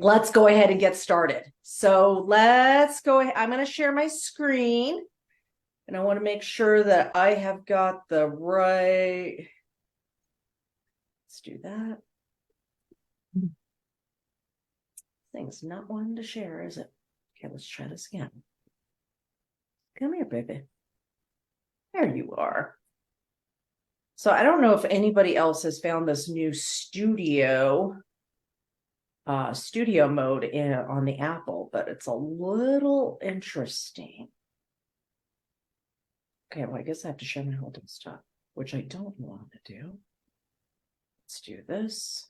Let's go ahead and get started. So let's go ahead. I'm going to share my screen and I want to make sure that I have got the right. Let's do that. Thing's not wanting to share, is it? Okay, let's try this again. Come here, baby. There you are. So I don't know if anybody else has found this new studio mode on the Apple, but it's a little interesting. Okay, well, I guess I have to share my whole desktop, which I don't want to do. Let's do this.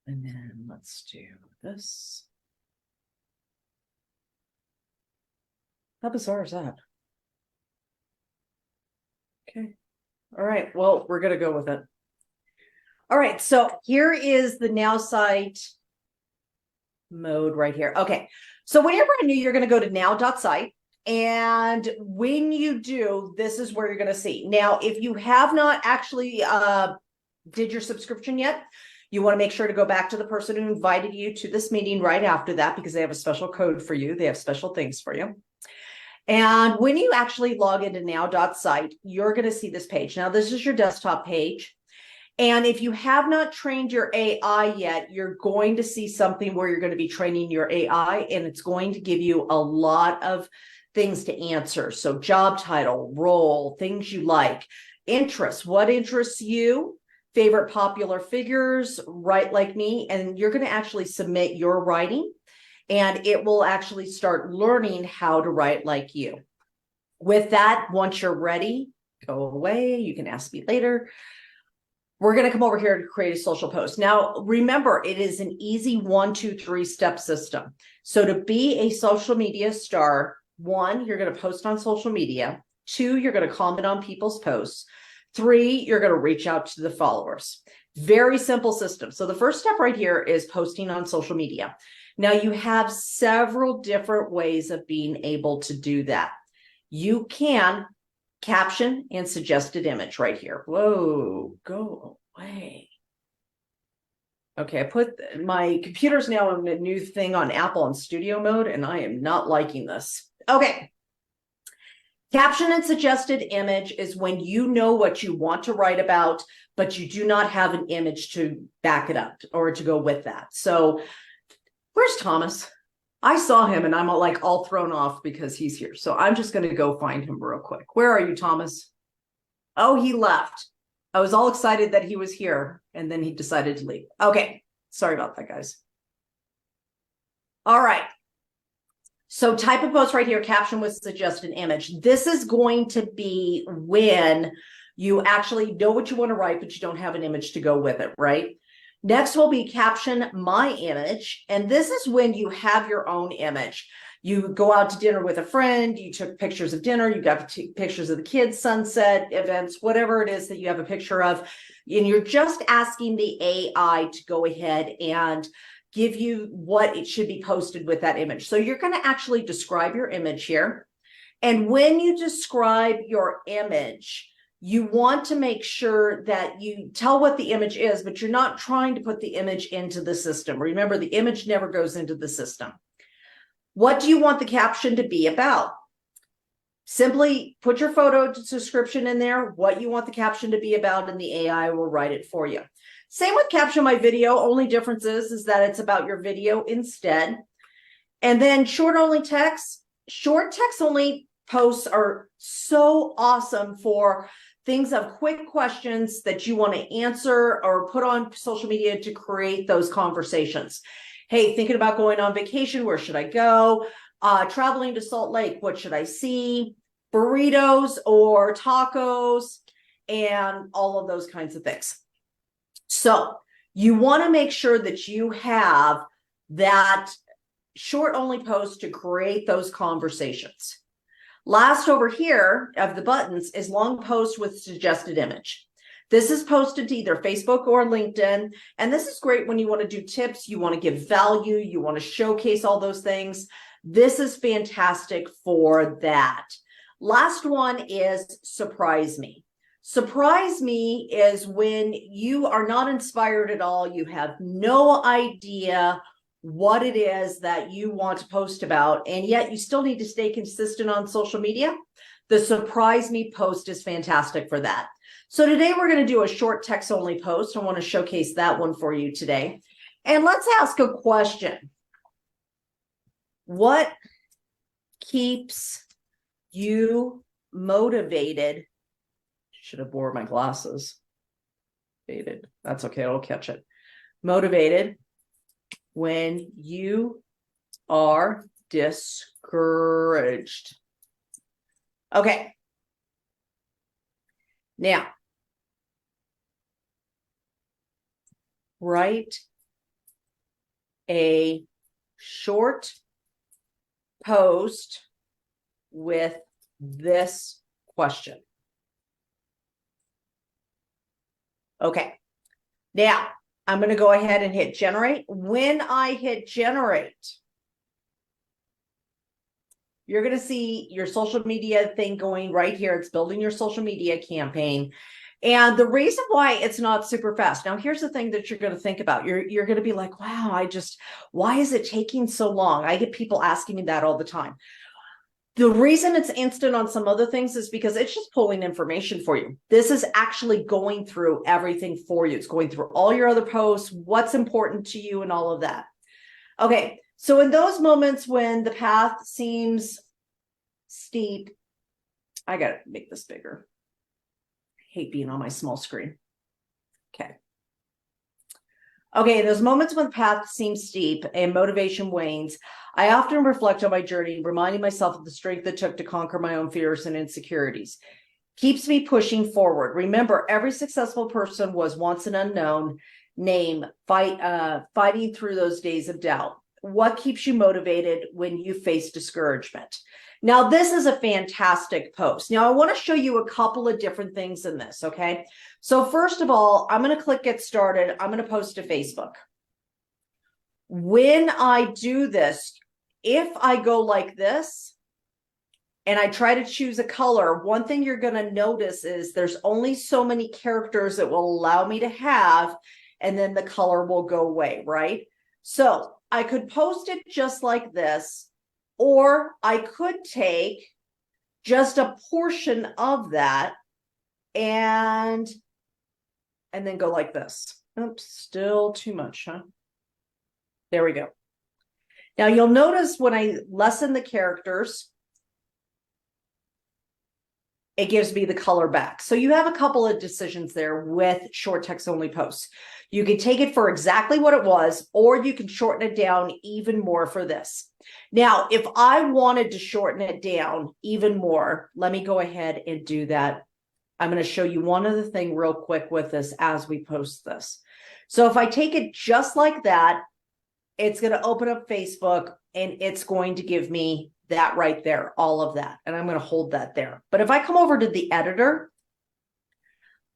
And then let's do this. How bizarre is that? Okay. All right. Well, we're going to go with it. All right. So here is the Nowsite mode right here. Okay. So when you're brand new, you're going to go to now.site. And when you do, this is where you're going to see. Now, if you have not actually did your subscription yet, you want to make sure to go back to the person who invited you to this meeting right after that, because they have a special code for you. They have special things for you. And when you actually log into now.site, you're going to see this page. Now, this is your desktop page. And if you have not trained your AI yet, you're going to see something where you're going to be training your AI, and it's going to give you a lot of things to answer. So job title, role, things you like, interests, what interests you, favorite popular figures, write like me, and you're going to actually submit your writing. And it will actually start learning how to write like you. With that, once you're ready, go away. You can ask me later. We're going to come over here to create a social post. Now, remember, it is an easy 1, 2, 3 step system. So to be a social media star, 1, you're going to post on social media. 2, you're going to comment on people's posts. 3, you're going to reach out to the followers. Very simple system. So the first step right here is posting on social media. Now, you have several different ways of being able to do that. You can caption and suggested image right here. Whoa, go away. Okay, I put my computer's now in a new thing on Apple on studio mode, and I am not liking this. Okay. Caption and suggested image is when you know what you want to write about, but you do not have an image to back it up or to go with that. So where's Thomas? I saw him and I'm like all thrown off because he's here. So I'm just going to go find him real quick. Where are you, Thomas? Oh, he left. I was all excited that he was here and then he decided to leave. Okay. Sorry about that, guys. All right. So type of post right here, caption with suggested image. This is going to be when you actually know what you want to write, but you don't have an image to go with it, right? Next will be caption my image. And this is when you have your own image. You go out to dinner with a friend, you took pictures of dinner, you got to take pictures of the kids, sunset, events, whatever it is that you have a picture of. And you're just asking the AI to go ahead and give you what it should be posted with that image. So you're going to actually describe your image here. And when you describe your image, you want to make sure that you tell what the image is, but you're not trying to put the image into the system. Remember, the image never goes into the system. What do you want the caption to be about? Simply put your photo description in there, what you want the caption to be about, and the AI will write it for you. Same with caption my video. Only difference is that it's about your video instead. And then short only text. Short text only posts are so awesome for things of quick questions that you want to answer or put on social media to create those conversations. Hey, thinking about going on vacation, where should I go? Traveling to Salt Lake, what should I see? Burritos or tacos, and all of those kinds of things. So you want to make sure that you have that short only post to create those conversations. Last over here of the buttons is long post with suggested image. This is posted to either Facebook or LinkedIn. And this is great when you want to do tips, you want to give value, you want to showcase all those things. This is fantastic for that. Last one is surprise me. Surprise me is when you are not inspired at all. You have no idea what it is that you want to post about, and yet you still need to stay consistent on social media. The surprise me post is fantastic for that. So today we're going to do a short text only post. I want to showcase that one for you today. And let's ask a question. What keeps you motivated? Should have wore my glasses. Motivated. That's okay. I'll catch it. Motivated when you are discouraged. Okay. Now, write a short post with this question. Okay, now I'm going to go ahead and hit generate. When I hit generate, you're going to see your social media thing going right here. It's building your social media campaign. And the reason why it's not super fast. Now, here's the thing that you're going to think about. You're going to be like, wow, why is it taking so long? I get people asking me that all the time. The reason it's instant on some other things is because it's just pulling information for you. This is actually going through everything for you. It's going through all your other posts, what's important to you, and all of that. Okay, so in those moments when the path seems steep, I got to make this bigger. I hate being on my small screen. Okay, in those moments when the path seems steep and motivation wanes, I often reflect on my journey, reminding myself of the strength it took to conquer my own fears and insecurities. Keeps me pushing forward. Remember, every successful person was once an unknown name, fighting through those days of doubt. What keeps you motivated when you face discouragement? Now, this is a fantastic post. Now, I want to show you a couple of different things in this, okay? So first of all, I'm going to click Get Started. I'm going to post to Facebook. When I do this, if I go like this and I try to choose a color, one thing you're going to notice is there's only so many characters it will allow me to have, and then the color will go away, right? So I could post it just like this, or I could take just a portion of that and then go like this. Oops, still too much, huh? There we go. Now you'll notice when I lessen the characters, it gives me the color back. So you have a couple of decisions there with short text only posts. You can take it for exactly what it was, or you can shorten it down even more for this. Now, if I wanted to shorten it down even more, let me go ahead and do that. I'm going to show you one other thing real quick with this as we post this. So if I take it just like that, it's going to open up Facebook and it's going to give me that right there, all of that. And I'm going to hold that there. But if I come over to the editor,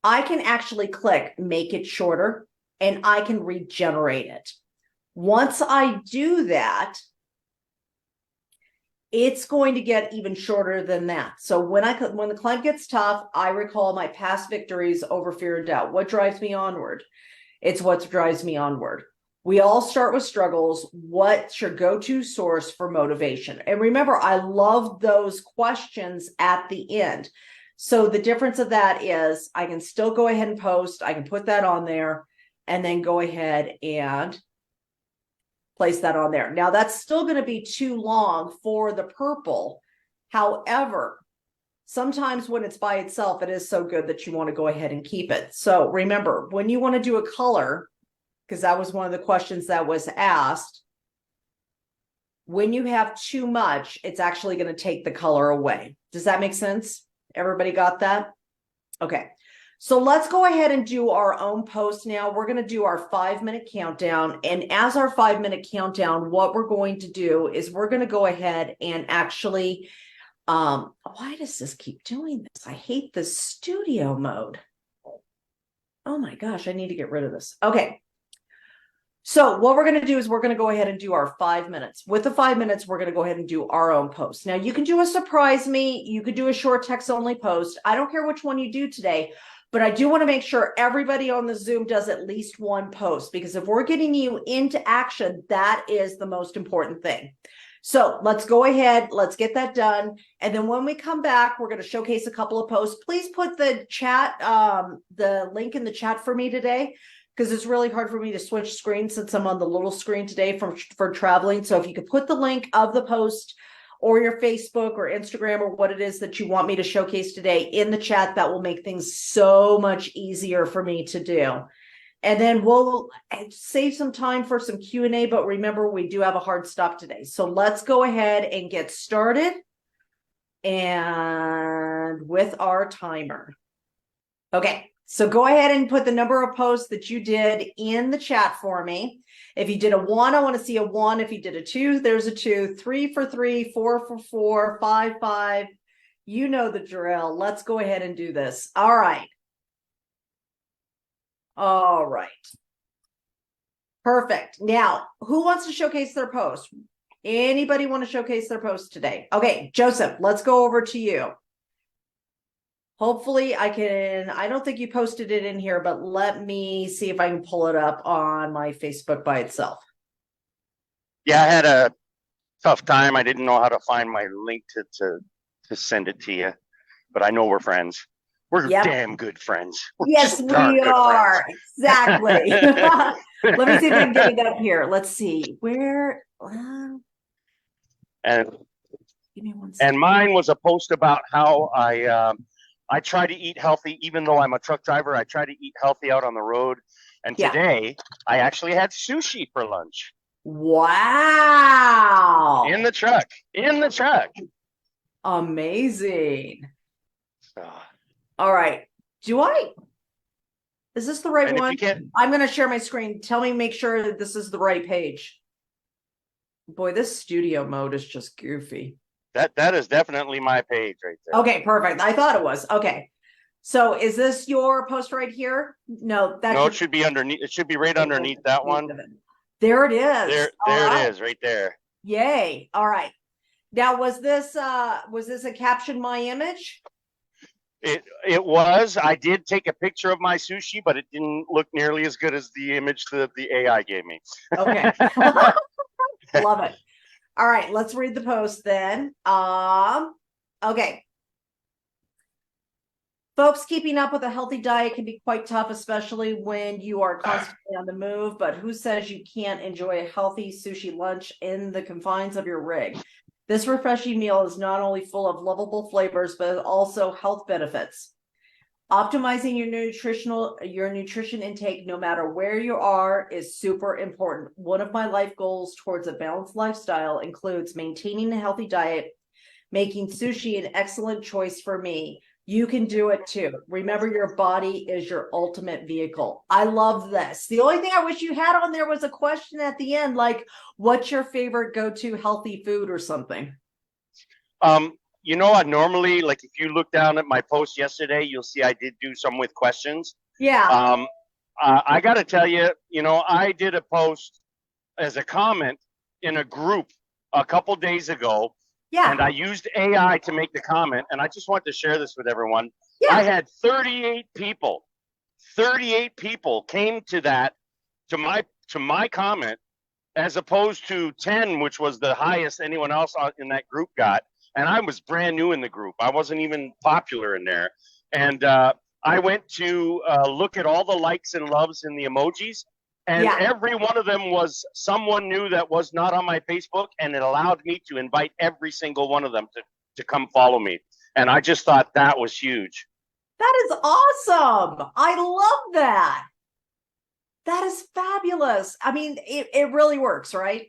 I can actually click make it shorter and I can regenerate it. Once I do that, it's going to get even shorter than that. So when the climb gets tough, I recall my past victories over fear and doubt. What drives me onward? It's what drives me onward. We all start with struggles. What's your go-to source for motivation? And remember, I love those questions at the end. So the difference of that is I can still go ahead and post. I can put that on there and then go ahead and place that on there. Now that's still going to be too long for the purple. However, sometimes when it's by itself, it is so good that you want to go ahead and keep it. So remember, when you want to do a color, because that was one of the questions that was asked, when you have too much, it's actually going to take the color away. Does that make sense? Everybody got that? Okay. So let's go ahead and do our own post now. We're going to do our 5-minute countdown. And as our 5-minute countdown, what we're going to do is we're going to go ahead and actually, why does this keep doing this? I hate the studio mode. Oh my gosh, I need to get rid of this. Okay. So what we're going to do is we're going to go ahead and do our 5 minutes. With the 5 minutes, we're going to go ahead and do our own post. Now you can do a surprise me. You could do a short text only post. I don't care which one you do today, but I do want to make sure everybody on the Zoom does at least one post, because if we're getting you into action, that is the most important thing. So let's go ahead, let's get that done. And then when we come back, we're going to showcase a couple of posts. Please put the chat, the link in the chat for me today, because it's really hard for me to switch screens since I'm on the little screen today for traveling. So if you could put the link of the post or your Facebook or Instagram or what it is that you want me to showcase today in the chat, that will make things so much easier for me to do. And then we'll save some time for some Q&A, but remember, we do have a hard stop today. So let's go ahead and get started and with our timer. Okay. So go ahead and put the number of posts that you did in the chat for me. If you did a 1, I want to see a 1. If you did a 2, there's a 2. 3 for 3, 4 for 4, 5, 5. You know the drill. Let's go ahead and do this. All right. All right. Perfect. Now, who wants to showcase their post? Anybody want to showcase their post today? Okay, Joseph, let's go over to you. Hopefully I don't think you posted it in here, but let me see if I can pull it up on my Facebook by itself. Yeah, I had a tough time. I didn't know how to find my link to send it to you, but I know we're friends. We're damn good friends. Yes, we are. Exactly. Let me see if I can get it up here. Let's see. Where? And give me 1 second. And mine was a post about how I try to eat healthy, even though I'm a truck driver. I try to eat healthy out on the road. And today, I actually had sushi for lunch. Wow. In the truck. Amazing. All right. Is this the right one? I'm going to share my screen. Tell me, make sure that this is the right page. Boy, this studio mode is just goofy. That is definitely my page right there. Okay, perfect. I thought it was. Okay. So is this your post right here? No, it should be underneath. It should be right underneath that one. There it is. There it is right there. Yay. All right. Now, was this a caption my image? It was. I did take a picture of my sushi, but it didn't look nearly as good as the image that the AI gave me. Okay. Love it. All right, let's read the post then. Okay. Folks, keeping up with a healthy diet can be quite tough, especially when you are constantly on the move. But who says you can't enjoy a healthy sushi lunch in the confines of your rig? This refreshing meal is not only full of lovable flavors, but also health benefits. Optimizing your nutrition intake, no matter where you are, is super important. One of my life goals towards a balanced lifestyle includes maintaining a healthy diet, making sushi an excellent choice for me. You can do it too. Remember, your body is your ultimate vehicle. I love this. The only thing I wish you had on there was a question at the end, like, what's your favorite go-to healthy food or something? You know, I normally, like, if you look down at my post yesterday, you'll see I did do some with questions. Yeah. I got to tell you, I did a post as a comment in a group a couple days ago. Yeah. And I used AI to make the comment, and I just want to share this with everyone. Yeah. I had 38 people. 38 people came to my comment, as opposed to 10, which was the highest anyone else in that group got. And I was brand new in the group. I wasn't even popular in there. And I went to look at all the likes and loves in the emojis. And every one of them was someone new that was not on my Facebook. And it allowed me to invite every single one of them to come follow me. And I just thought that was huge. That is awesome. I love that. That is fabulous. I mean, it really works, right?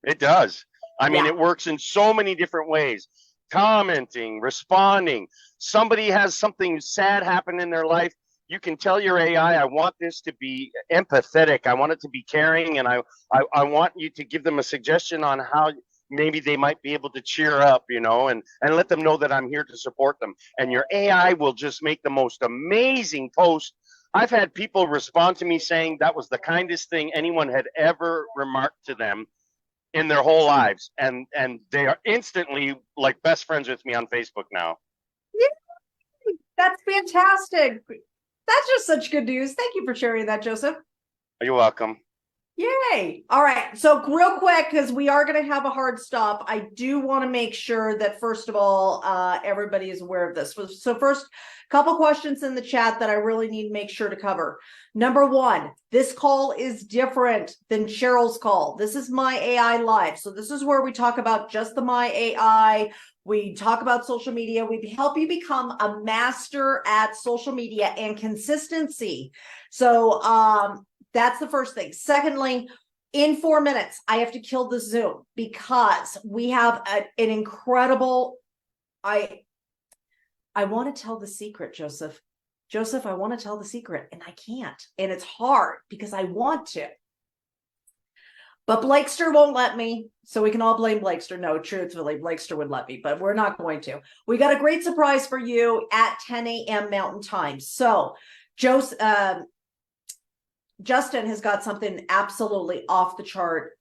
It does. I mean, it works in so many different ways. Commenting, responding. Somebody has something sad happen in their life. You can tell your AI, I want this to be empathetic. I want it to be caring. And I want you to give them a suggestion on how maybe they might be able to cheer up, and let them know that I'm here to support them. And your AI will just make the most amazing post I've had people respond to me saying that was the kindest thing anyone had ever remarked to them in their whole lives, and they are instantly like best friends with me on Facebook now. Yay! That's fantastic. That's just such good news. Thank you for sharing that, Joseph. You're welcome. Yay. All right. So real quick, because we are going to have a hard stop, I do want to make sure that, first of all, everybody is aware of this. So first, couple questions in the chat that I really need to make sure to cover. Number one, this call is different than Cheryl's call. This is My AI Live. So this is where we talk about just the My AI. We talk about social media. We help you become a master at social media and consistency. So, that's the first thing. Secondly, in 4 minutes, I have to kill the Zoom because we have an incredible, I want to tell the secret, Joseph. Joseph, I want to tell the secret and I can't. And it's hard because I want to. But Blakester won't let me. So we can all blame Blakester. No, truthfully, Blakester would let me, but we're not going to. We got a great surprise for you at 10 a.m. Mountain Time. So Justin has got something absolutely off the chart.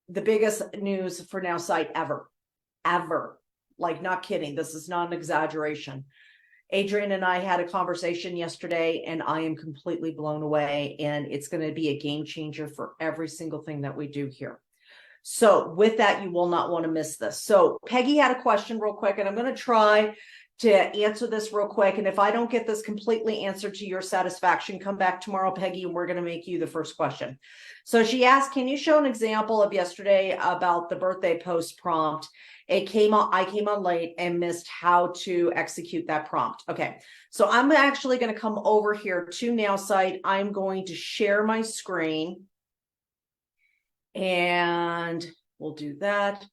The biggest news for Nowsite ever. Like, not kidding. This is not an exaggeration. Adrian and I had a conversation yesterday and I am completely blown away, and it's going to be a game changer for every single thing that we do here. So with that, you will not want to miss this. So Peggy had a question real quick, and I'm going to try to answer this real quick. And if I don't get this completely answered to your satisfaction, come back tomorrow, Peggy, and we're going to make you the first question. So she asked, can you show an example of yesterday about the birthday post prompt? I came on late and missed how to execute that prompt. Okay, so I'm actually going to come over here to Nowsite. I'm going to share my screen and we'll do that.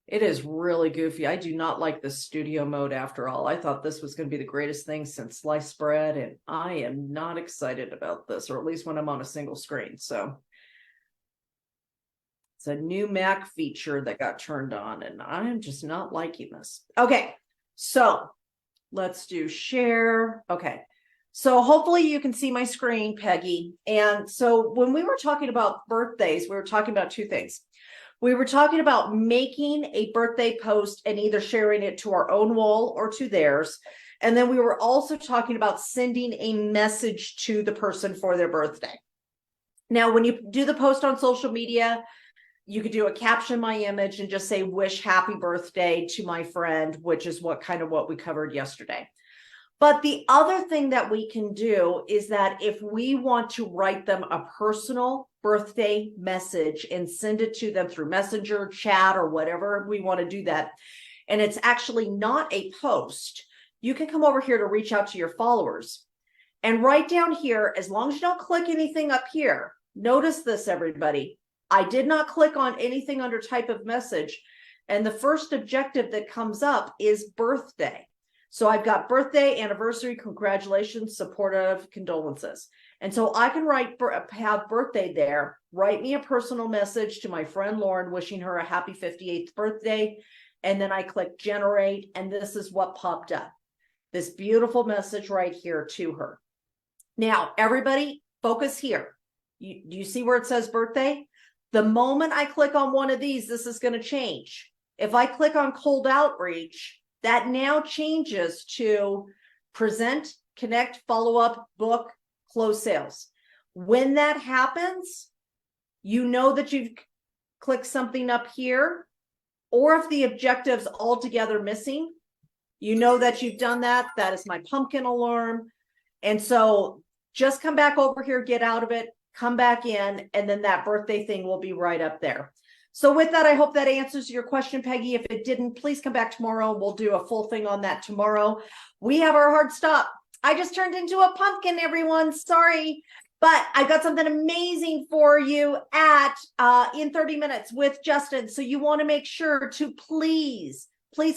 It is really goofy. I do not like the studio mode after all. I thought this was going to be the greatest thing since sliced bread, and I am not excited about this, or at least when I'm on a single screen. So it's a new Mac feature that got turned on, and I'm just not liking this. Okay, so let's do share. Okay, so hopefully you can see my screen, Peggy. And so when we were talking about birthdays, we were talking about two things. We were talking about making a birthday post and either sharing it to our own wall or to theirs. And then we were also talking about sending a message to the person for their birthday. Now, when you do the post on social media, you could do a caption my image and just say, wish happy birthday to my friend, which is what we covered yesterday. But the other thing that we can do is that if we want to write them a personal birthday message and send it to them through Messenger, chat, or whatever we want to do that, and it's actually not a post, you can come over here to reach out to your followers. And right down here, as long as you don't click anything up here, notice this, everybody. I did not click on anything under type of message. And the first objective that comes up is birthday. So I've got birthday, anniversary, congratulations, supportive, condolences. And so I can have birthday there, write me a personal message to my friend Lauren, wishing her a happy 58th birthday. And then I click generate, and this is what popped up. This beautiful message right here to her. Now, everybody focus here. Do you see where it says birthday? The moment I click on one of these, this is going to change. If I click on cold outreach, that now changes to present, connect, follow up, book, close sales. When that happens, you know that you've clicked something up here, or if the objective's altogether missing, you know that you've done that. That is my pumpkin alarm. And so just come back over here, get out of it, come back in, and then that birthday thing will be right up there. So with that, I hope that answers your question, Peggy. If it didn't, please come back tomorrow. We'll do a full thing on that tomorrow. We have our hard stop. I just turned into a pumpkin, everyone. Sorry. But I got something amazing for you at in 30 minutes with Justin. So you want to make sure to please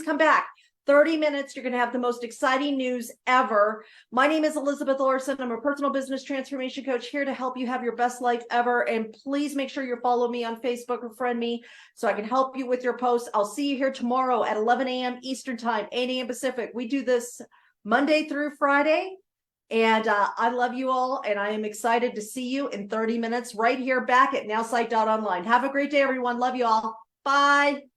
come back. 30 minutes, you're going to have the most exciting news ever. My name is Elizabeth Larson. I'm a personal business transformation coach here to help you have your best life ever. And please make sure you follow me on Facebook or friend me so I can help you with your posts. I'll see you here tomorrow at 11 a.m. Eastern time, 8 a.m. Pacific. We do this Monday through Friday. And I love you all, and I am excited to see you in 30 minutes right here back at nowsite.online. Have a great day, everyone. Love you all. Bye.